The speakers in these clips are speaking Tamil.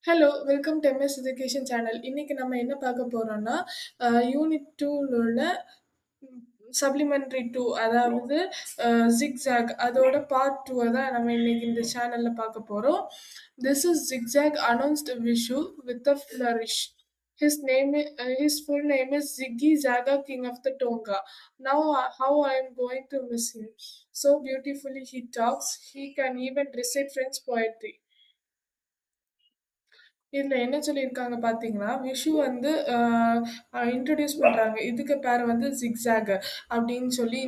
Hello! Welcome to MS education channel. இன்னைக்கு நம்ம என்ன பார்க்க போறோம்னா, யூனிட் 2ல உள்ள ம் சப்ளிமெண்டரி 2 அதாவது ஜிக்ஸாக் அதோட பார்ட் 2 தான் நம்ம இன்னைக்கு இந்த சேனல்ல பார்க்க போறோம். This is Zigzag announced Vishu with a flourish. His full name is Ziggy Zaga, King of the Tonga. Now, how I am going to miss him. So beautifully he talks. He can even recite French poetry. இதுல என்ன சொல்லியிருக்காங்க பார்த்தீங்கன்னா, விஷு வந்து இன்ட்ரோடியூஸ் பண்றாங்க. இதுக்கு பேர் வந்து ஜிக்ஸாக் அப்படின்னு சொல்லி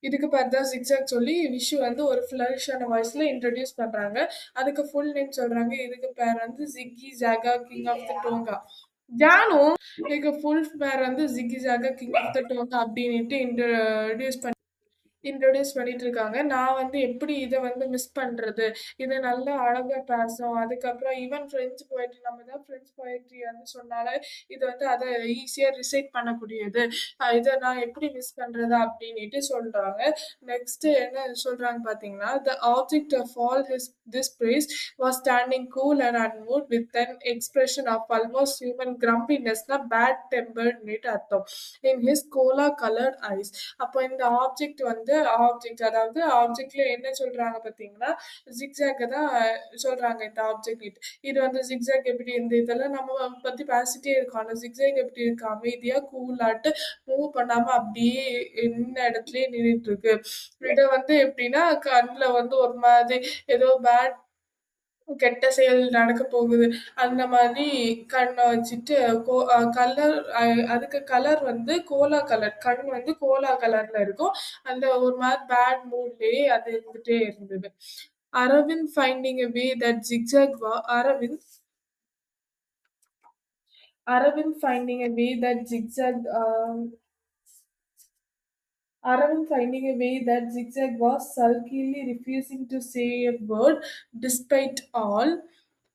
இதுக்கு பேர் தான் ஜிக்ஸாக் சொல்லி விஷு வந்து ஒரு ஃப்ளரிஷான வாய்ஸ்ல இன்ட்ரோடியூஸ் பண்றாங்க. அதுக்கு ஃபுல் நேம் சொல்றாங்க. இதுக்கு பேர் வந்து Jiggy Jagga king of the tonga. Jaanu இதுக்கு ஃபுல் பேர் வந்து Jiggy Jagga king of the tonga அப்படின்னுட்டு இன்ட்ரோடியூஸ் பண்ணிட்டு இருக்காங்க. நான் வந்து எப்படி இத வந்து மிஸ் பண்றது? இது நல்லா அழகா பேசும். அதுக்கப்புறம் ஈவன் ஃப்ரெஞ்ச் போயட்ரி நம்ம தான் ஃப்ரெஞ்ச் போயட்ரி வந்து சொன்னாலே, இது வந்து அத ஈஸியா ரிசைட் பண்ணக்கூடியது. இத நான் எப்படி மிஸ் பண்றது? அப்படின்னுட்டு சொல்றாங்க. நெக்ஸ்ட் என்ன சொல்றாங்க பார்த்தீங்கன்னா, "The object of all this praise was standing cool and unmoved with an expression of almost human grumpiness"னா பேட் டெம்பர்ட்னுட்டு அர்த்தம். "In his cola colored eyes". அப்போ இந்த அதாவது ஆப்ஜெக்ட்ல என்ன சொல்றாங்க பார்த்தீங்கன்னா, ஜிக்ஸாக்க தான் சொல்றாங்க இந்த ஆப்ஜெக்ட் இது. இது வந்து ஜிக்ஸாக் எப்படி இந்த இதெல்லாம் நம்ம பத்தி பேசிட்டே இருக்கோம். ஆனா ஜிக்ஸாக் எப்படி இருக்கு? அமைதியா கூலாட்டு மூவ் பண்ணாம அப்படியே நின்ன இடத்துலயே நின்னுட்டு இருக்கு. இத வந்து எப்படின்னா, கண்ல வந்து ஒரு மாதிரி ஏதோ கெட்ட செயல் நடக்க போகுது. அந்த மாதிரி கண்ண வச்சுட்டு கோ அ கலர் அதுக்கு கலர் வந்து கோலா கலர். கண் வந்து கோலா கலர்ல இருக்கும். அந்த ஒரு மாரி பேட் மூட்லயே அது இருந்துட்டே இருந்தது. Aravind finding a way that zigzag வா Aravind finding a way that zigzag Aravind finding a way that Zigzag was sulkily refusing to say a word despite all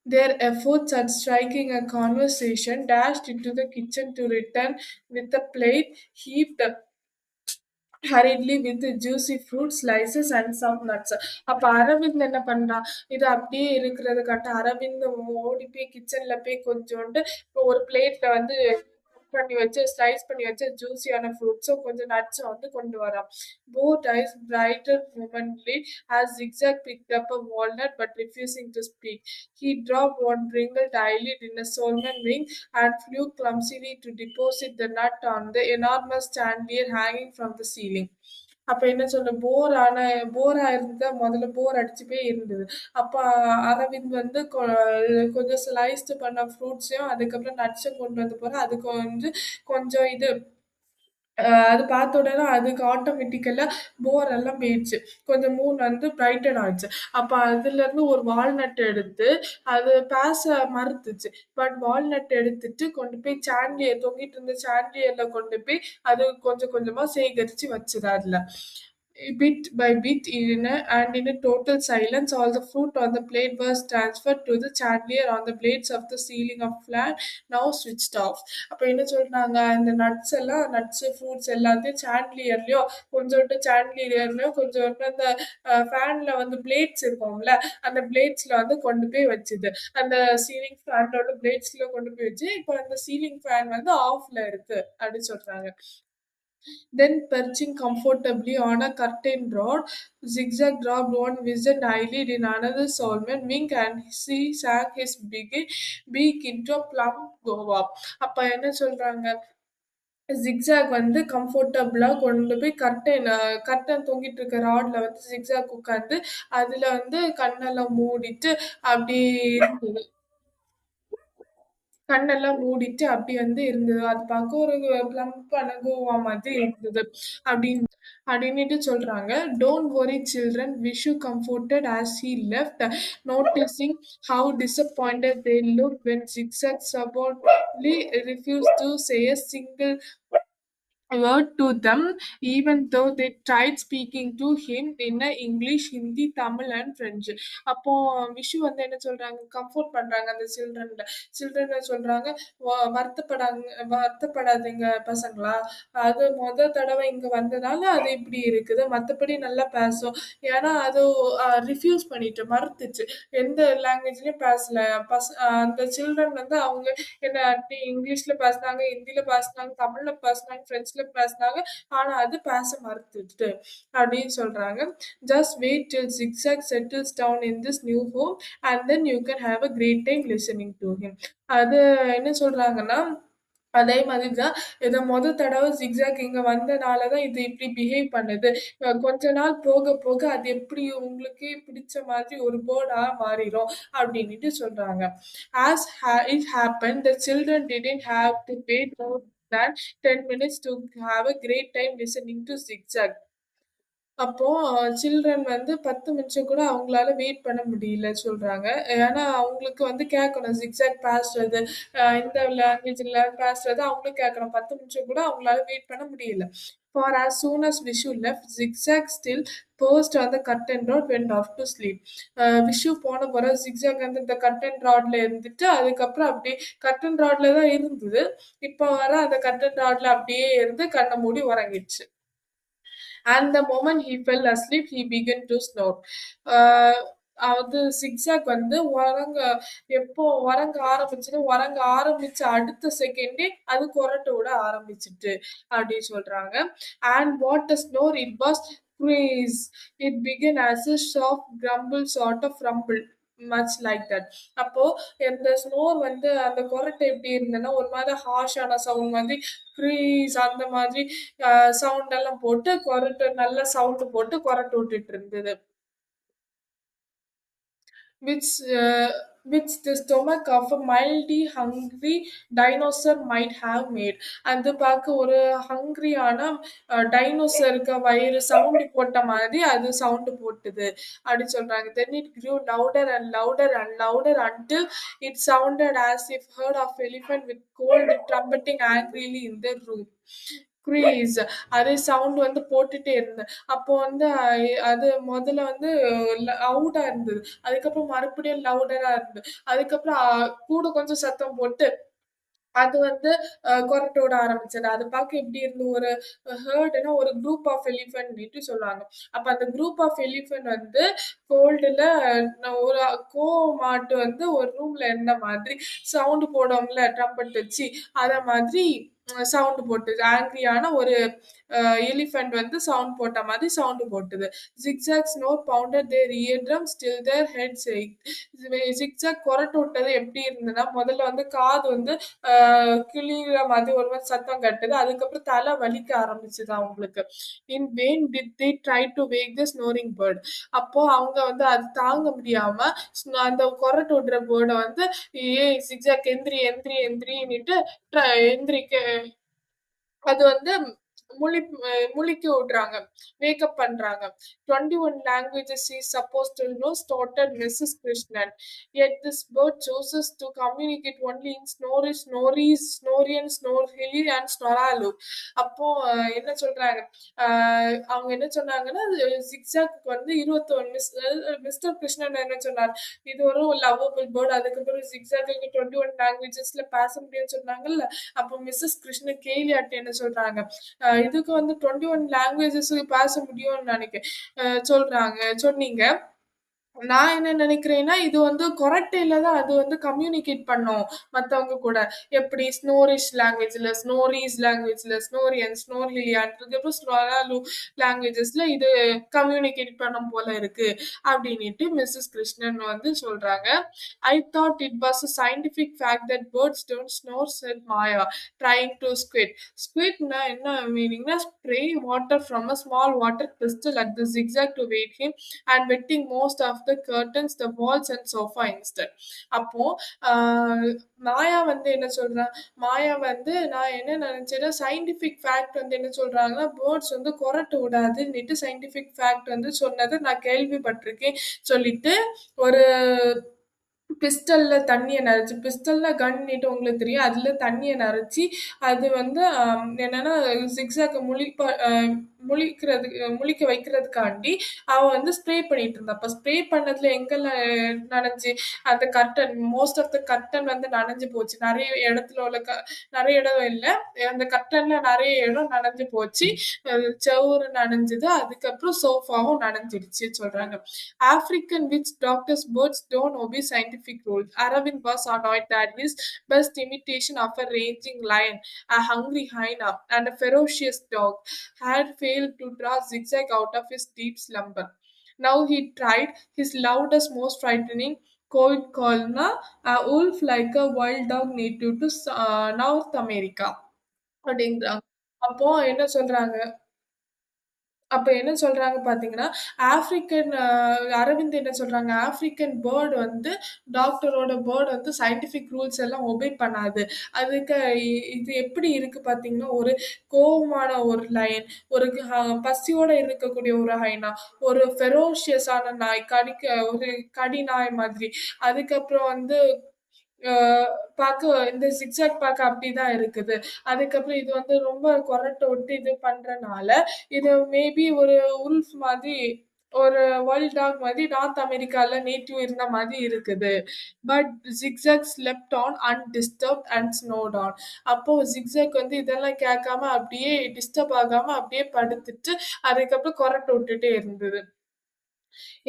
their efforts at striking a conversation, dashed into the kitchen to return with a plate heaped hurriedly with juicy fruit slices and some nuts. அப்ப அரவிந்த் என்ன பண்றான்? இது அப்படியே இருக்கிறத காட்ட அரவிந்த் ஓடி போய் கிச்சன்ல போய் கொஞ்சோண்டு ஒரு பிளேட்ல வந்து பண்ணி வச்சு ஸ்லைஸ் பண்ணி வச்ச ஜூஸியான ஃப்ரூட்ஸும் கொஞ்சம் நட்ஸும் வந்து கொண்டு வரான். Both eyes brightened momently as Zigzag picked up a walnut but refusing to speak. He dropped one wrinkled eyelid in a salmon wing and flew clumsily to deposit the nut on the enormous chandelier hanging from the ceiling. அப்ப என்ன சொல்ல போர் ஆயிருந்தா முதல்ல போர் அடிச்சு போய் இருந்தது. அப்ப அரவிந்த் வந்து கொஞ்சம் ஸ்லைஸ்டு பண்ண ஃப்ரூட்ஸையும் அதுக்கப்புறம் நட்ஸும் கொண்டு வந்து போறான். அதுக்கு வந்து கொஞ்சம் அது பார்த்த உடனே அதுக்கு ஆட்டோமேட்டிக்கலா போர் எல்லாம் போயிடுச்சு. கொஞ்சம் மூன் வந்து பிரைட்டன் ஆச்சு. அப்ப அதுலருந்து ஒரு வால்நட் எடுத்து அது பேச மறுத்துச்சு. பட் வால்நட் எடுத்துட்டு கொண்டு போய் தொங்கிட்டு இருந்த சாண்டிலியர்ல கொண்டு போய் அது கொஞ்சம் கொஞ்சமா சேகரிச்சு வச்சுது அதுல. Bit by bit, in a total silence, all the fruit on the plate was transferred to the chandelier on the blades of the ceiling of fan, now switched off. அப்ப என்ன சொல்றாங்க, அந்த ஃப்ரூட்ஸ் எல்லாத்தையும் சாண்ட்லியர்லயும் கொஞ்சோண்டு அந்த ஃபேன்ல வந்து பிளேட்ஸ் இருக்கும்ல, அந்த பிளேட்ஸ்ல வந்து கொண்டு போய் வச்சுது. அந்த சீலிங் ஃபேனோட பிளேட்ஸ்ல கொண்டு போய் வச்சு, இப்போ அந்த சீலிங் ஃபேன் வந்து ஆஃப்ல இருக்கு அப்படின்னு சொல்றாங்க. Then, perching comfortably on a curtain rod, Zigzag dropped one wizened eyelid in another salmon wing and he sank his beak into a plump guava. அப்ப என்ன சொல்றாங்க, ஜிக்ஸாக் வந்து கம்ஃபர்டபுளா கொண்டு போய் கர்டன் தொங்கிட்டு இருக்க ராட்ல வந்து ஜிக்ஸாக் உட்கார்ந்து அதுல வந்து கண்ணெல்லாம் மூடிட்டு அப்படி இருந்தது. கண்ணெல்லாம் மூடிட்டு அப்படி வந்து இருந்தது. அது பார்க்க ஒரு பிளம்பான கோவா மாதிரி இருந்தது. அப்படின்னு அப்படின்னுட்டு சொல்றாங்க. "Don't worry children," Vishu comforted as he left, noticing how disappointed they looked when Zigzag stubbornly refused to say a single word to them, even though they tried speaking to him in a English, Hindi, Tamil and French. அப்போ விஷு வந்து என்ன சொல்றாங்க, கம்ஃபோர்ட் பண்றாங்க அந்த சில்ட்ரனை சொல்றாங்க, வருத்தப்படாதீங்க பசங்களா, அது தடவை இங்க வந்ததால அது இப்படி இருக்குது, மத்தபடி நல்லா பேசும். ஏன்னா அது ரிஃப்யூஸ் பண்ணிட்டு மறுத்துச்சு, எந்த லாங்குவேஜ்லயும் பேசல. அந்த சில்ட்ரன் வந்து அவங்க என்ன இங்கிலீஷ்ல பேசினாங்க, ஹிந்தில பேசினாங்க, தமிழ்ல பேசினாங்க, பிரெஞ்சுல பேசினாங்க. ஆனா அது பேச மறுத்துட்டு அப்படின்னு சொல்றாங்க. Just wait till Zigzag settles down in this new home and then you can have a great time listening to him. அது என்ன சொல்றாங்கன்னா, அதே மாதிரி தான். இத தடவ ஜிக்ஸாக் இங்க வந்தனால தான் இது இப்படி பிஹேவ் பண்ணுது. கொஞ்ச நாள் போக போக அது எப்படி உங்களுக்கே பிடிச்ச மாதிரி ஒரு பேர்டா மாறிரும் அப்படின்னுட்டு சொல்றாங்க. It happened, the children didn't have to wait more than 10 minutes to have a great time listening to Zigzag. அப்போ சில்ட்ரன் வந்து 10 நிமிஷம் கூட அவங்களால வெயிட் பண்ண முடியல சொல்றாங்க. ஏன்னா, அவங்களுக்கு வந்து கேட்கணும் ஜிக்ஸாக் பேசுறது, இந்த லாங்குவேஜ்ல பேசுறது அவங்களும் கேட்கணும். 10 நிமிஷம் கூட அவங்களால வெயிட் பண்ண முடியல. For as soon as Vishu left, Zigzag still perched on the curtain rod went off to sleep. Vishu போன பிறகு ஜிக்ஸாக் வந்து இந்த கர்டன் ராட்ல இருந்துட்டு, அதுக்கப்புறம் அப்படியே கர்டன் ராட்ல தான் இருந்தது. இப்ப வர அந்த கர்டன் ராட்ல அப்படியே இருந்து கண்ண மூடி உறங்கிடுச்சு. And the moment he fell asleep, he began to snore. அது சிக்ஸாக் வந்து எப்போ உறங்க ஆரம்பிச்சுது, உறங்க ஆரம்பிச்ச அடுத்த செகண்டே அது கொரட்டை விட ஆரம்பிச்சுட்டு அப்படின்னு சொல்றாங்க. And what a snore it was! Craze! It began as a soft grumble sort of rumble. Much like that. அப்போ இந்த ஸ்னோர் வந்து அந்த கொரட்டை எப்படி இருந்ததுன்னா, ஒரு மாதிரி ஹார்ஷான சவுண்ட் மாதிரி க்ரீஸ் அந்த மாதிரி சவுண்ட் எல்லாம் போட்டு கொரட்டை நல்ல சவுண்ட் போட்டு கொரட்டை விட்டுட்டு இருந்தது. which uh, which the stomach of a mildly hungry dinosaur might have made. அது பார்க்க ஒரு ஹங்கிரியான டைனோசருக்கு வயிறு சவுண்ட் போட்ட மாதிரி அது சவுண்ட் போட்டுது அப்படின்னு சொல்றாங்க. Then it grew louder and louder and louder until it sounded as if herd of elephant with cold trumpeting angrily in the room. க்ரீஸ் அதே சவுண்ட் வந்து போட்டுட்டே இருந்தேன். அப்போ வந்து அது முதல்ல வந்து லவுடா இருந்தது. அதுக்கப்புறம் மறுபடியும் லவுடரா இருந்தது. அதுக்கப்புறம் கூட கொஞ்சம் சத்தம் போட்டு அது வந்து கொரட்டை விட ஆரம்பிச்சது. அது பார்க்க எப்படி இருந்தது, ஒரு ஹெர்டுன்னா ஒரு குரூப் ஆஃப் எலிஃபன்ட்ன்னுட்டு சொல்லுவாங்க. அப்ப அந்த குரூப் ஆஃப் எலிஃபன்ட் வந்து கோல்டுல ஒரு மாட்டு வந்து ஒரு ரூம்ல இருந்த மாதிரி சவுண்ட் போடுவோம்ல ட்ரம்பட் வச்சு, அத மாதிரி சவுண்ட் போட்டுது. ஆங்கிரியான ஒரு எலிஃபண்ட் வந்து சவுண்ட் போட்ட மாதிரி சவுண்ட் போட்டுது. Zigzag snore pounded their eardrums till their heads ached. Zigzag கொரட்டை விட்டது எப்படி இருந்ததுன்னா, முதல்ல வந்து காது வந்து கிளியிற மாதிரி ஒரு மாதிரி சத்தம் கட்டுது. அதுக்கப்புறம் தலை வலிக்க ஆரம்பிச்சுது அவங்களுக்கு. In vain did they try to wake the snoring bird. அப்போ அவங்க வந்து அது தாங்க முடியாம அந்த கொரட்டை விடுற பேர்டை வந்து ஜிக்ஸாக் எந்திரி எந்திரி எந்திரின்னுட்டு எந்திரிக்க அது வந்து முழி முழிக்க விடுறாங்க, வேக்கப் பண்றாங்க. 21 languages he is supposed to know, started Mrs. Krishnan. Yet this bird chooses to communicate only in Snorri, Snorris, Snorian, Snorhili and Snoralu. அப்போ என்ன சொல்றாங்க, அவங்க என்ன சொன்னாங்கன்னா, ஜிக்ஸாக்கு வந்து 21 மிஸ்டர் கிருஷ்ணன் என்ன சொன்னார், இது ஒரு லவ்வபிள் பேர்ட். அதுக்கப்புறம் ஜிக்ஸாக்கு 21 லாங்குவேஜஸ்ல பேச முடியும்னு சொன்னாங்கல்ல. அப்போ மிஸ்ஸஸ் கிருஷ்ணன் கேலி ஆட்டி என்ன சொல்றாங்க, இதுக்கு வந்து 21 லாங்குவேஜஸ் பேச முடியும்னு சொன்னீங்க. நான் என்ன நினைக்கிறேன்னா, இது வந்து கொரட்டையில தான் அது வந்து கம்யூனிகேட் பண்ணும் மத்தவங்க கூட. எப்படி ஸ்னோரிஷ் லாங்குவேஜ்ல, ஸ்னோரீஸ் லாங்குவேஜ்ல, ஸ்னோரியன், ஸ்னோர்ஹிலியான், அதுக்கப்புறம் ஸ்னொராலு லாங்குவேஜஸ்ல இது கம்யூனிகேட் பண்ணும் போல இருக்கு அப்படின்னுட்டு மிஸ்ஸஸ் கிருஷ்ணன் வந்து சொல்றாங்க. I thought it was a scientific fact that birds don't snore, said Maya, trying to squid. Squidனா என்ன மீனிங்னா, spray water from a small water crystal at the zigzag to wait him and wetting most of the curtains, the walls and sofa instead. அப்போ மாயா வந்து என்ன சொல்றா, மாயா வந்து நான் என்ன நினைச்சேன்னா, சயின்டிபிக் ஃபேக்ட் வந்து என்ன சொல்றாங்கன்னா, பேர்ட்ஸ் வந்து கொரட்டை விடாதுன்னுட்டு சயின்டிபிக் ஃபேக்ட் வந்து சொன்னதை நான் கேள்விப்பட்டிருக்கேன் சொல்லிட்டு ஒரு பிஸ்டல்ல தண்ணிய நெறச்சு பிஸ்டல்னா கன்னிட்டு உங்களுக்கு தெரியும். அதுல தண்ணிய நெறச்சி, அது வந்து என்னன்னா ஜிக்ஸாக்க முழிக்க வைக்கிறதுக்காண்டி அவ வந்து ஸ்ப்ரே பண்ணிட்டு இருந்தா. அப்ப ஸ்ப்ரே பண்ணதுல எங்கெல்லாம் நனஞ்சு, அந்த curtain most of the curtain வந்து நனஞ்சு போச்சு. நெறைய இடம் இல்ல. அந்த கர்டன்ல நெறைய இடம் நனஞ்சு போச்சு. செவுரு நனஞ்சது. அதுக்கப்புறம் சோஃபாவும் நனஞ்சிடுச்சு சொல்றாங்க. African witch doctors birds don't obey scientific rules. Aravind was annoyed that his best imitation of a raging lion, a hungry hyena, and a ferocious dog had failed to draw zigzag out of his deep slumber. Now he tried his loudest, most frightening cold call, a wolf like a wild dog native to North America. அப்படின்றாங்க. அப்போ என்ன சொல்றாங்க அப்ப என்ன சொல்றாங்க பார்த்தீங்கன்னா, அரவிந்த் என்ன சொல்றாங்க, ஆஃப்ரிக்கன் பேர்ட் வந்து டாக்டரோட பேர்ட் வந்து சயன்டிஃபிக் ரூல்ஸ் எல்லாம் ஒபே பண்ணாது. அதுக்கு இது எப்படி இருக்கு பார்த்தீங்கன்னா, ஒரு கோவமான ஒரு லயன், ஒரு பசியோட இருக்கக்கூடிய ஒரு ஹைனா, ஒரு ஃபெரோஷியஸான நாய், ஒரு கடி நாய் மாதிரி. அதுக்கப்புறம் வந்து அ இந்த ஜிக்ஸாக் பாக்க அப்படிதான் இருக்குது. அதுக்கப்புறம் இது வந்து ரொம்ப கொரட்ட விட்டு இது பண்றனால, இது மேபி ஒரு உல்ஃப் மாதிரி ஒரு வைல்ட் டாக் மாதிரி நார்த் அமெரிக்கால நேட்டிவ் இருந்த மாதிரி இருக்குது. But zigzag slept on undisturbed and snored on. அப்போ ஜிக்ஸாக் வந்து இதெல்லாம் கேட்காம அப்படியே டிஸ்டர்ப் ஆகாம அப்படியே படுத்துட்டு, அதுக்கப்புறம் கொரட்ட விட்டுட்டே இருந்தது.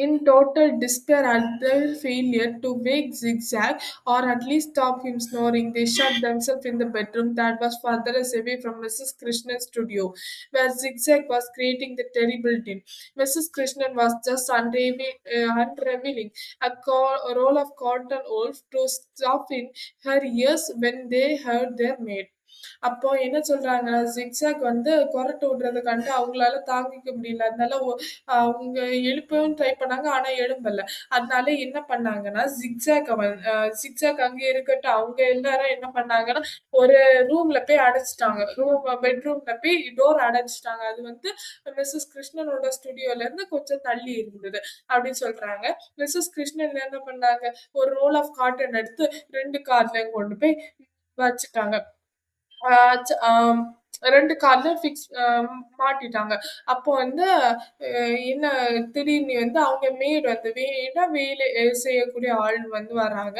In total despair at their failure to wake Zigzag or at least stop him snoring, they shut themselves in the bedroom that was furthest away from Mrs. Krishna's studio, where Zigzag was creating the terrible din. Mrs. Krishnan was just unraveling a roll of cotton wool to stuff in her ears when they heard their maid. அப்போ என்ன சொல்றாங்கன்னா, ஜிக்ஸாக் வந்து கொரட்ட விடுறத கண்டு அவங்களால தாங்கிக்க முடியல. அதனால அவங்க எழுப்பவும் ட்ரை பண்ணாங்க. ஆனா எழும்பல. அதனால என்ன பண்ணாங்கன்னா, ஜிக்ஸாக் அங்கே இருக்கட்டும். அவங்க எல்லாரும் என்ன பண்ணாங்கன்னா, ஒரு ரூம்ல போய் அடைச்சுட்டாங்க. பெட்ரூம்ல போய் டோர் அடைச்சுட்டாங்க. அது வந்து மிஸ்ஸஸ் கிருஷ்ணனோட ஸ்டுடியோல இருந்து கொஞ்சம் தள்ளி இருந்தது. அப்படின்னு சொல்றாங்க. மிஸ்ஸஸ் கிருஷ்ணன் என்ன பண்ணாங்க, ஒரு ரோல் ஆஃப் காட்டன் எடுத்து 2 கார்லயும் கொண்டு போய் வச்சுட்டாங்க. ஆ ச ஆம் 2 கால்ல மாட்டிட்டாங்க. அப்போ வந்து என்ன திடீர்னு வந்து அவங்க மெய்டு வந்து வேலை செய்யக்கூடிய ஆள் வந்து வராங்க.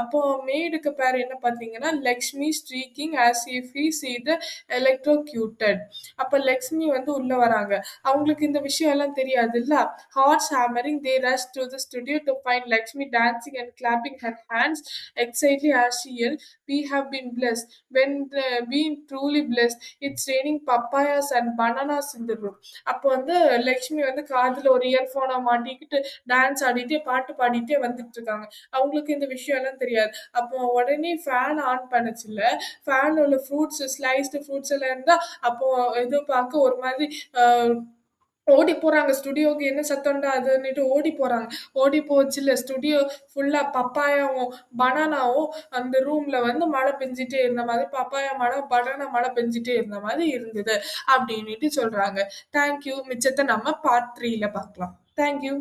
அப்போ மெய்டுக்கு பேர் என்ன பார்த்தீங்கன்னா, Lakshmi streaking as if he is electrocuted. அப்ப லக்ஷ்மி வந்து உள்ள வராங்க. அவங்களுக்கு இந்த விஷயம் எல்லாம் தெரியாதுல்ல. Horse hammering they rush to the studio to find Lakshmi dancing and clapping her hands excitedly as she yelled, "We have been blessed. When been truly blessed. It's raining papayas and bananas in the room." அப்போ வந்து லக்ஷ்மி வந்து காதுல ஒரு இயர்ஃபோனை மாட்டிக்கிட்டு டான்ஸ் ஆடிட்டே பாட்டு பாடிட்டே வந்துட்டு இருக்காங்க. அவங்களுக்கு இந்த விஷயம் எல்லாம் தெரியாது. அப்போ உடனே ஃபேன் ஆன் பண்ணுச்சுல்ல, ஃபேன் உள்ள ஸ்லைஸ்டு ஃப்ரூட்ஸ் எல்லாம் இருந்தா அப்போ இது பார்க்க ஒரு மாதிரி ஓடி போறாங்க. ஸ்டுடியோக்கு என்ன சத்தம்டா அதுன்னுட்டு ஓடி போறாங்க. ஓடி போச்சுல்ல ஸ்டுடியோ ஃபுல்லா பப்பாயாவும் பனானாவும் அந்த ரூம்ல வந்து மழை பெஞ்சிட்டே இருந்த மாதிரி பப்பாயா மழை பனானா மழை பெஞ்சிட்டே இருந்த மாதிரி இருந்தது அப்படின்னுட்டு சொல்றாங்க. தேங்க்யூ. மிச்சத்தை நம்ம பார்ட் 3ல பார்க்கலாம். தேங்க்யூ.